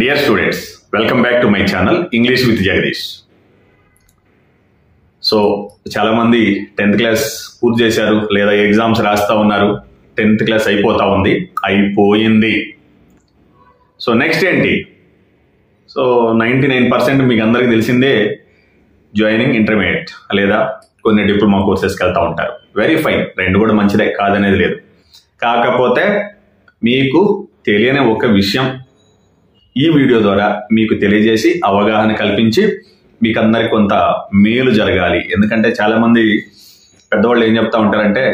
Dear students, welcome back to my channel English with Jagdish. So చాలా మంది 10th class పూర్తి చేశారు లేదా ఎగ్జామ్స్ రాస్తా ఉన్నారు. 10th క్లాస్ అయిపోయింది. సో నెక్స్ట్ ఏంటి? సో 99% మీకు అందరికీ తెలిసిందే, జాయినింగ్ ఇంటర్మీడియట్ లేదా కొన్ని డిప్లొమా కోర్సెస్కి వెళ్తూ ఉంటారు. వెరీ ఫైన్, రెండు కూడా మంచిదే, కాదనేది లేదు. కాకపోతే మీకు తెలియని ఒక విషయం ఈ వీడియో ద్వారా మీకు తెలియజేసి అవగాహన కల్పించి మీకు అందరికి కొంత మేలు జరగాలి. ఎందుకంటే చాలామంది పెద్దవాళ్ళు ఏం చెప్తా ఉంటారంటే,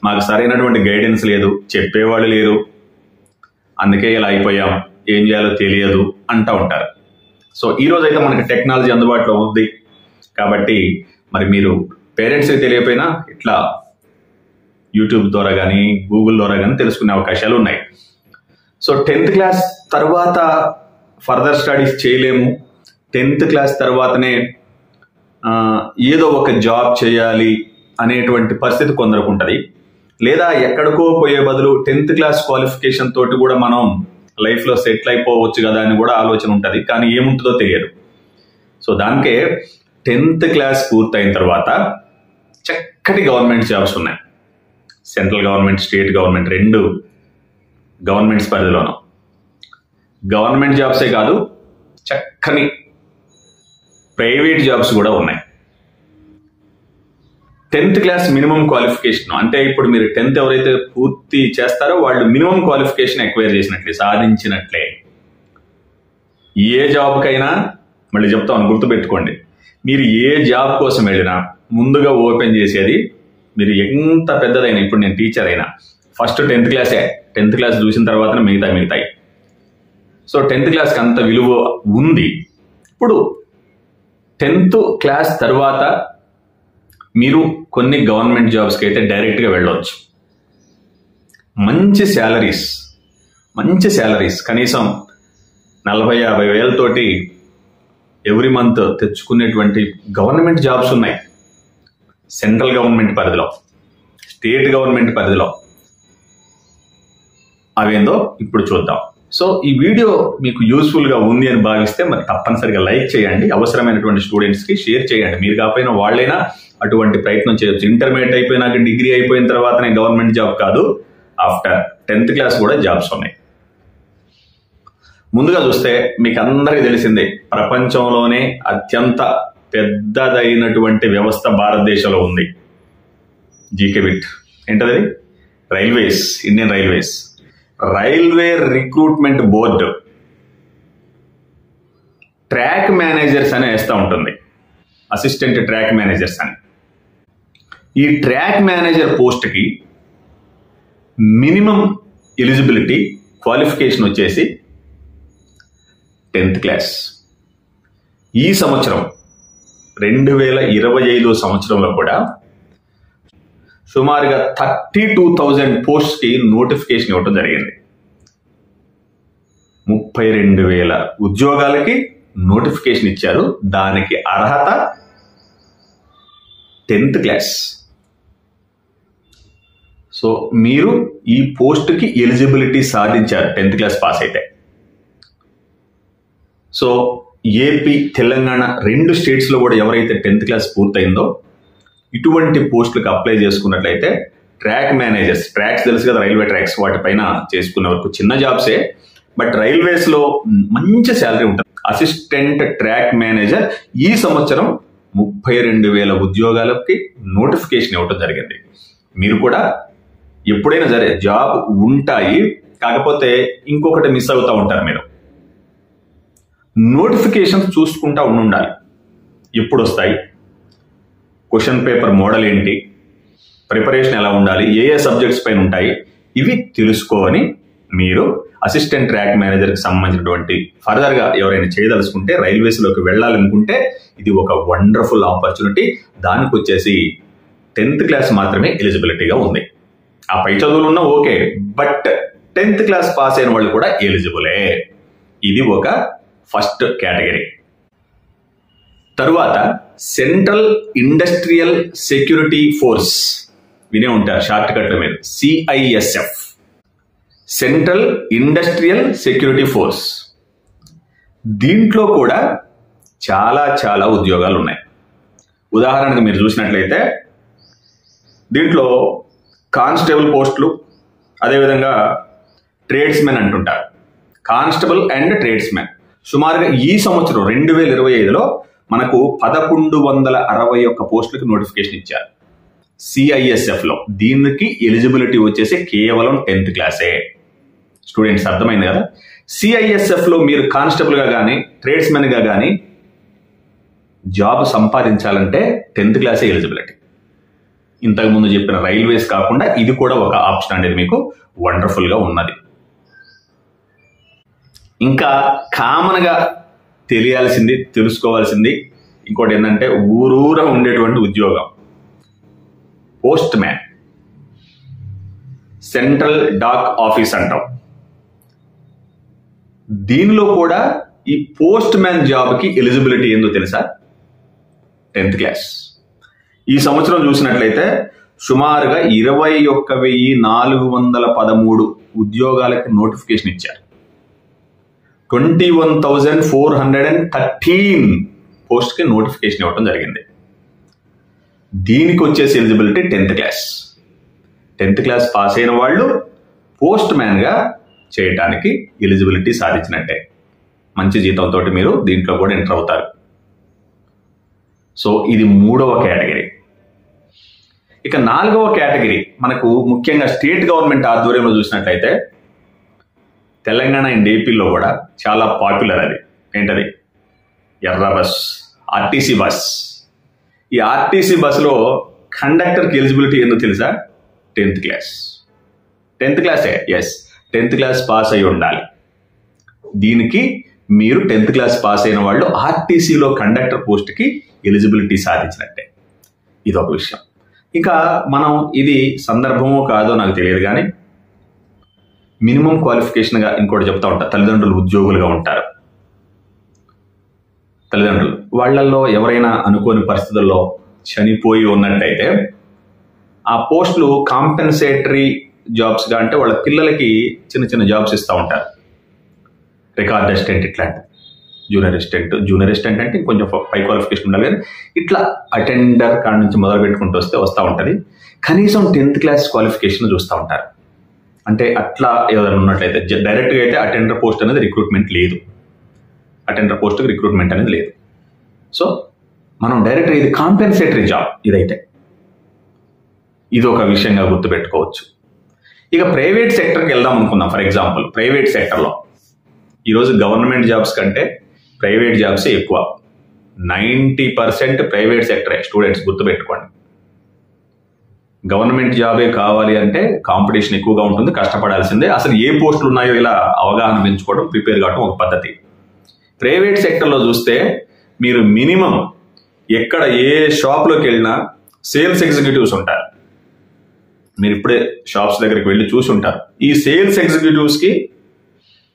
మాకు సరైనటువంటి గైడెన్స్ లేదు, చెప్పేవాళ్ళు లేరు, అందుకే ఇలా అయిపోయాం, ఏం చేయాలో తెలియదు అంటూ ఉంటారు. సో ఈరోజు అయితే మనకి టెక్నాలజీ అందుబాటులో ఉంది కాబట్టి మరి మీరు పేరెంట్స్కి తెలియకపోయినా ఇట్లా యూట్యూబ్ ద్వారా కానీ గూగుల్ ద్వారా కానీ తెలుసుకునే అవకాశాలు ఉన్నాయి. సో 10th క్లాస్ తర్వాత ఫర్దర్ స్టడీస్ చేయలేము, 10th క్లాస్ తర్వాతనే ఏదో ఒక జాబ్ చేయాలి అనేటువంటి పరిస్థితి కొందరికి ఉంటుంది. లేదా ఎక్కడికో పోయే బదులు 10th క్లాస్ క్వాలిఫికేషన్ తోటి కూడా మనం లైఫ్లో సెటిల్ అయిపోవచ్చు కదా అని కూడా ఆలోచన ఉంటుంది. కానీ ఏముంటుందో తెలియదు. సో దానికే 10th క్లాస్ పూర్తయిన తర్వాత చక్కటి గవర్నమెంట్ జాబ్స్ ఉన్నాయి. సెంట్రల్ గవర్నమెంట్, స్టేట్ గవర్నమెంట్, రెండు గవర్నమెంట్స్ పరిధిలోనూ గవర్నమెంట్ జాబ్సే కాదు, చక్కని ప్రైవేట్ జాబ్స్ కూడా ఉన్నాయి. 10th క్లాస్ మినిమం క్వాలిఫికేషన్ అంటే ఇప్పుడు మీరు 10th ఎవరైతే పూర్తి చేస్తారో వాళ్ళు మినిమం క్వాలిఫికేషన్ ఎక్వైర్ చేసినట్లే, సాధించినట్లే. ఏ జాబ్కైనా మళ్ళీ చెప్తాను, గుర్తుపెట్టుకోండి, మీరు ఏ జాబ్ కోసం వెళ్ళినా ముందుగా ఓపెన్ చేసేది, మీరు ఎంత పెద్దదైనా, ఇప్పుడు నేను టీచర్ అయినా ఫస్ట్ 10th క్లాసే, 10th క్లాస్ చూసిన తర్వాత మిగతాయి. సో 10th క్లాస్కి అంత విలువ ఉంది. ఇప్పుడు 10th క్లాస్ తర్వాత మీరు కొన్ని గవర్నమెంట్ జాబ్స్కి అయితే డైరెక్ట్గా వెళ్ళవచ్చు. మంచి శాలరీస్ కనీసం 40-50 వేలతోటి ఎవ్రీ మంత్ తెచ్చుకునేటువంటి గవర్నమెంట్ జాబ్స్ ఉన్నాయి. సెంట్రల్ గవర్నమెంట్ పరిధిలో, స్టేట్ గవర్నమెంట్ పరిధిలో. అవేందో ఇప్పుడు చూద్దాం. సో ఈ వీడియో మీకు యూస్ఫుల్గా ఉంది అని భావిస్తే మరి తప్పనిసరిగా లైక్ చేయండి, అవసరమైనటువంటి స్టూడెంట్స్కి షేర్ చేయండి. మీరు కాకపోయినా వాళ్ళైనా అటువంటి ప్రయత్నం చేయొచ్చు. ఇంటర్మీడియట్ అయిపోయినాక, డిగ్రీ అయిపోయిన తర్వాతనే గవర్నమెంట్ జాబ్ కాదు, ఆఫ్టర్ 10th క్లాస్ కూడా జాబ్స్ ఉన్నాయి. ముందుగా చూస్తే మీకు అందరికీ తెలిసిందే, ప్రపంచంలోనే అత్యంత పెద్దదైనటువంటి వ్యవస్థ భారతదేశంలో ఉంది. జీకే బిట్ ఏంటది? Railways, Indian railways. Railway recruitment board track managers అని వేస్తూ ఉంటుంది, అసిస్టెంట్ ట్రాక్ మేనేజర్స్ అని. ఈ ట్రాక్ మేనేజర్ పోస్ట్కి మినిమం ఎలిజిబిలిటీ క్వాలిఫికేషన్ వచ్చేసి 10th క్లాస్. ఈ సంవత్సరం 2025 సంవత్సరంలో కూడా సుమారుగా 32,000 పోస్ట్కి నోటిఫికేషన్ ఇవ్వడం జరిగింది. 32,000 ఉద్యోగాలకి నోటిఫికేషన్ ఇచ్చారు. దానికి అర్హత 10th క్లాస్. సో మీరు ఈ పోస్ట్కి ఎలిజిబిలిటీ సాధించారు 10th క్లాస్ పాస్ అయితే. సో ఏపీ, తెలంగాణ రెండు స్టేట్స్లో కూడా ఎవరైతే 10th క్లాస్ పూర్తయిందో ఇటువంటి పోస్టులకు అప్లై చేసుకున్నట్లయితే ట్రాక్ మేనేజర్స్, ట్రాక్స్ తెలుసు కదా, రైల్వే ట్రాక్స్, వాటిపైన చేసుకునే వరకు చిన్న జాబ్సే, బట్ రైల్వేస్లో మంచి శాలరీ ఉంటుంది. అసిస్టెంట్ ట్రాక్ మేనేజర్ ఈ సంవత్సరం 32,000 ఉద్యోగాలకి నోటిఫికేషన్ ఇవ్వడం జరిగింది. మీరు కూడా ఎప్పుడైనా సరే జాబ్ ఉంటాయి, కాకపోతే ఇంకొకటి మిస్ అవుతూ ఉంటారు. మీరు నోటిఫికేషన్స్ చూసుకుంటా ఉండాలి, ఎప్పుడు వస్తాయి, క్వశ్చన్ పేపర్ మోడల్ ఏంటి, ప్రిపరేషన్ ఎలా ఉండాలి, ఏ సబ్జెక్ట్స్ పైన ఉంటాయి, ఇవి తెలుసుకోని మీరు అసిస్టెంట్ ట్రాక్ మేనేజర్కి సంబంధించినటువంటి ఫర్దర్గా ఎవరైనా చేయదలుచుకుంటే, రైల్వేస్లోకి వెళ్ళాలనుకుంటే ఇది ఒక వండర్ఫుల్ ఆపర్చునిటీ. దానికి వచ్చేసి 10th క్లాస్ మాత్రమే ఎలిజిబిలిటీగా ఉంది. ఆ పై చదువులు ఉన్నా okay, but 10th class pass అయిన వాళ్ళు కూడా ఎలిజిబులే. ఇది ఒక ఫస్ట్ కేటగిరీ. తరువాత సెంట్రల్ ఇండస్ట్రియల్ సెక్యూరిటీ ఫోర్స్, వినే ఉంటారు షార్ట్ కట్లో మీరు, CISF, central industrial security force. దీంట్లో కూడా చాలా చాలా ఉద్యోగాలు ఉన్నాయి. ఉదాహరణకు మీరు చూసినట్లయితే దీంట్లో కానిస్టేబుల్ పోస్టులు, అదేవిధంగా ట్రేడ్స్మెన్ అంటుంటారు. కానిస్టేబుల్ అండ్ ట్రేడ్స్మెన్ సుమారుగా ఈ సంవత్సరం 2025లో మనకు 1161 పోస్టులకు నోటిఫికేషన్ ఇచ్చారు సిఐఎస్ఎఫ్లో. దీనికి ఎలిజిబిలిటీ వచ్చేసి కేవలం 10th క్లాసే. స్టూడెంట్స్ అర్థమైంది కదా. సిఐఎస్ఎఫ్లో మీరు కానిస్టేబుల్గా కానీ ట్రేడ్స్మెన్గా కానీ జాబ్ సంపాదించాలంటే 10th క్లాసే ఎలిజిబిలిటీ. ఇంతకుముందు చెప్పిన రైల్వేస్ కాకుండా ఇది కూడా ఒక ఆప్షన్ అనేది మీకు వండర్ఫుల్గా ఉన్నది. ఇంకా కామన్గా తెలియాల్సింది, తెలుసుకోవాల్సింది ఇంకోటి ఏంటంటే ఊరూరా ఉండేటువంటి ఉద్యోగం postman, central dak office అంటాం. దీనిలో కూడా ఈ పోస్ట్ మ్యాన్ జాబ్కి ఎలిజిబిలిటీ ఏందో తెలుసా? 10th class. ఈ సంవత్సరం చూసినట్లయితే సుమారుగా 21,413 ఉద్యోగాలకు నోటిఫికేషన్ ఇచ్చారు. 21,413 పోస్ట్కి నోటిఫికేషన్ ఇవ్వడం జరిగింది. దీనికి వచ్చేసి eligibility 10th class. 10th class pass అయిన వాళ్ళు పోస్ట్ మ్యాన్గా చేయడానికి ఎలిజిబిలిటీ సాధించినట్టే. మంచి జీతంతో మీరు దీంట్లో కూడా ఎంటర్ అవుతారు. సో ఇది 3వ కేటగిరీ. ఇక 4వ కేటగిరీ మనకు ముఖ్యంగా స్టేట్ గవర్నమెంట్ ఆధ్వర్యంలో చూసినట్లయితే తెలంగాణ అండ్ ఏపీలో కూడా చాలా పాపులర్. అది ఏంటది? ఎర్ర బస్, ఆర్టీసీ బస్. ఈ ఆర్టీసీ బస్సులో కండక్టర్కి ఎలిజిబిలిటీ ఏందో తెలుసా? 10th class. 10th క్లాసే, ఎస్, 10th క్లాస్ పాస్ అయి ఉండాలి. దీనికి మీరు 10th క్లాస్ పాస్ అయిన వాళ్ళు ఆర్టీసీలో కండక్టర్ పోస్ట్కి ఎలిజిబిలిటీ సాధించినట్టే. ఇది ఒక విషయం. ఇంకా మనం ఇది సందర్భమో కాదో నాకు తెలియదు కానీ మినిమం క్వాలిఫికేషన్గా ఇంకోటి చెప్తా ఉంటారు. తల్లిదండ్రులు ఉద్యోగులుగా ఉంటారు. తల్లిదండ్రులు వాళ్ళల్లో ఎవరైనా అనుకోని పరిస్థితుల్లో చనిపోయి ఉన్నట్టయితే ఆ పోస్టులు కాంపెన్సేటరీ జాబ్స్గా, అంటే వాళ్ళ పిల్లలకి చిన్న చిన్న జాబ్స్ ఇస్తూ ఉంటారు. రికార్డ్ అసిస్టెంట్, ఇట్లాంటి జూనియర్ అసిస్టెంట్ అంటే కొంచెం పై క్వాలిఫికేషన్ ఉండాలి. కానీ ఇట్లా అటెండర్ కాడ నుంచి మొదలు పెట్టుకుంటూ వస్తూ ఉంటుంది. కనీసం 10th క్లాస్ క్వాలిఫికేషన్ చూస్తూ ఉంటారు. అంటే అట్లా ఏదైనా ఉన్నట్లయితే డైరెక్ట్గా అయితే అటెండర్ పోస్ట్ అనేది రిక్రూట్మెంట్ లేదు. అటెండర్ పోస్ట్కి రిక్రూట్మెంట్ అనేది లేదు. సో మనం డైరెక్ట్గా ఇది కాంపెన్సేటరీ జాబ్. ఇదైతే ఇది ఒక విషయంగా గుర్తుపెట్టుకోవచ్చు. ఇక ప్రైవేట్ సెక్టర్కి వెళ్దాం అనుకుందాం. ఫర్ ఎగ్జాంపుల్ ప్రైవేట్ సెక్టర్లో ఈరోజు గవర్నమెంట్ జాబ్స్ కంటే ప్రైవేట్ జాబ్సే ఎక్కువ. 90% ప్రైవేట్ సెక్టరే. స్టూడెంట్స్ గుర్తుపెట్టుకోండి. గవర్నమెంట్ జాబే కావాలి అంటే కాంపిటీషన్ ఎక్కువగా ఉంటుంది, కష్టపడాల్సిందే. అసలు ఏ పోస్టులు ఉన్నాయో ఇలా అవగాహన పెంచుకోవడం, ప్రిపేర్ కావడం ఒక పద్ధతి. ప్రైవేట్ సెక్టర్లో చూస్తే మీరు మినిమం ఎక్కడ ఏ షాప్లోకి వెళ్ళినా సేల్స్ ఎగ్జిక్యూటివ్స్ ఉంటారు. మీరు ఇప్పుడే షాప్స్ దగ్గరికి వెళ్ళి చూసి ఉంటారు. ఈ సేల్స్ ఎగ్జిక్యూటివ్స్కి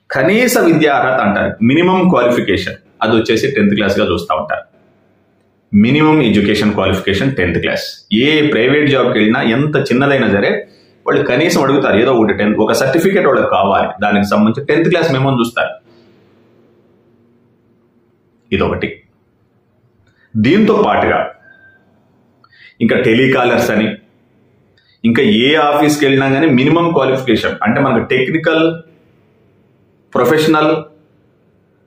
కనీస విద్యా అర్హత అంటారు, మినిమం క్వాలిఫికేషన్, అది వచ్చేసి 10th క్లాస్గా చూస్తూ ఉంటారు. Minimum education qualification 10th class. ఏ ప్రైవేట్ జాబ్కి వెళ్ళినా ఎంత చిన్నదైనా సరే వాళ్ళు కనీసం అడుగుతారు ఏదో ఒకటి, ఒక సర్టిఫికేట్ వాళ్ళకి కావాలి, దానికి సంబంధించి 10th క్లాస్ మెమో చూస్తారు. ఇదొకటి. దీంతో పాటుగా ఇంకా టెలికాలర్స్ అని, ఇంకా ఏ ఆఫీస్కి వెళ్ళినా కానీ మినిమం క్వాలిఫికేషన్ అంటే మనకు టెక్నికల్ ప్రొఫెషనల్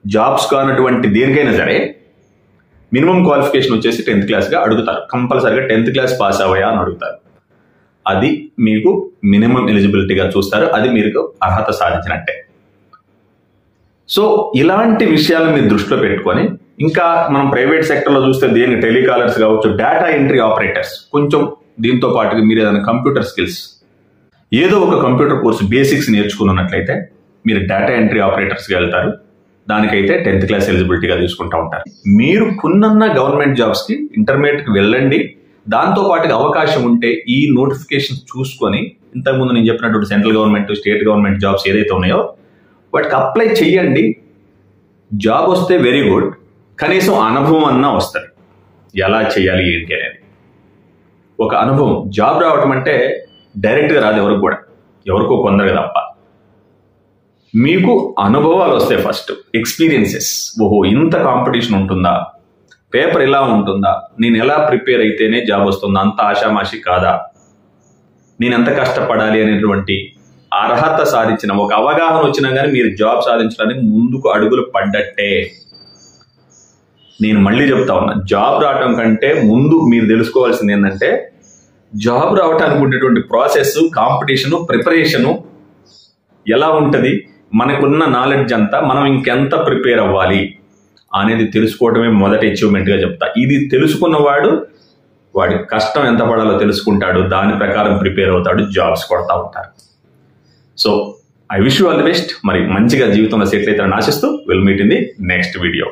జాబ్స్ కానటువంటి దేనికైనా సరే మినిమం క్వాలిఫికేషన్ వచ్చేసి 10th క్లాస్గా అడుగుతారు. కంపల్సరీగా 10th క్లాస్ పాస్ అవ్వయా అని అడుగుతారు. అది మీకు మినిమం ఎలిజిబిలిటీగా చూస్తారు. అది మీకు అర్హత సాధించినట్టే. సో ఇలాంటి విషయాలు మీరు దృష్టిలో పెట్టుకొని ఇంకా మనం ప్రైవేట్ సెక్టర్లో చూస్తే దేనికి టెలికాలర్స్ కావచ్చు, డేటా ఎంట్రీ ఆపరేటర్స్, కొంచెం దీంతో పాటుగా మీరు ఏదైనా కంప్యూటర్ స్కిల్స్, ఏదో ఒక కంప్యూటర్ కోర్సు బేసిక్స్ నేర్చుకున్నట్లయితే మీరు డేటా ఎంట్రీ ఆపరేటర్స్కి వెళ్తారు. దానికైతే 10th క్లాస్ ఎలిజిబిలిటీగా తీసుకుంటూ ఉంటారు. మీరు కొన్న గవర్నమెంట్ జాబ్స్కి ఇంటర్మీడియట్కి వెళ్ళండి. దాంతో పాటుగా అవకాశం ఉంటే ఈ నోటిఫికేషన్ చూసుకొని ఇంతకుముందు నేను చెప్పినటువంటి central government, state government jobs ఏదైతే ఉన్నాయో వాటికి అప్లై చేయండి. జాబ్ వస్తే వెరీ గుడ్, కనీసం అనుభవం అన్నా వస్తుంది. ఎలా చేయాలి ఏంటి అనేది ఒక అనుభవం. జాబ్ రావటం అంటే డైరెక్ట్గా రాదు ఎవరికి కూడా, ఎవరికో కొందరు తప్ప. మీకు అనుభవాలు వస్తాయి. ఫస్ట్ ఎక్స్పీరియన్సెస్, ఓహో ఇంత కాంపిటీషన్ ఉంటుందా, పేపర్ ఇలా ఉంటుందా, నేను ఎలా ప్రిపేర్ అయితేనే జాబ్ వస్తుందా, అంత ఆషామాషి కాదా, నేను ఎంత కష్టపడాలి అనేటువంటి అర్హత సాధించిన ఒక అవగాహన వచ్చినా కానీ మీరు జాబ్ సాధించడానికి ముందుకు అడుగులు పడ్డట్టే. నేను మళ్ళీ చెప్తా ఉన్నా, జాబ్ రావటం కంటే ముందు మీరు తెలుసుకోవాల్సింది ఏంటంటే జాబ్ రావటానికి ఉండేటువంటి ప్రాసెస్, కాంపిటీషను, ప్రిపరేషను ఎలా ఉంటుంది, మనకున్న నాలెడ్జ్ అంతా మనం ఇంకెంత ప్రిపేర్ అవ్వాలి అనేది తెలుసుకోవడమే మొదటి అచీవ్మెంట్గా చెప్తా. ఇది తెలుసుకున్నవాడు వాడి కష్టం ఎంత పడాలో తెలుసుకుంటాడు, దాని ప్రకారం ప్రిపేర్ అవుతాడు, జాబ్స్ కొడతా ఉంటారు. So I wish you all the best. మరి మంచిగా జీవితంలో సెటిల్ అవుతారని ఆశిస్తూ will meet in the next video.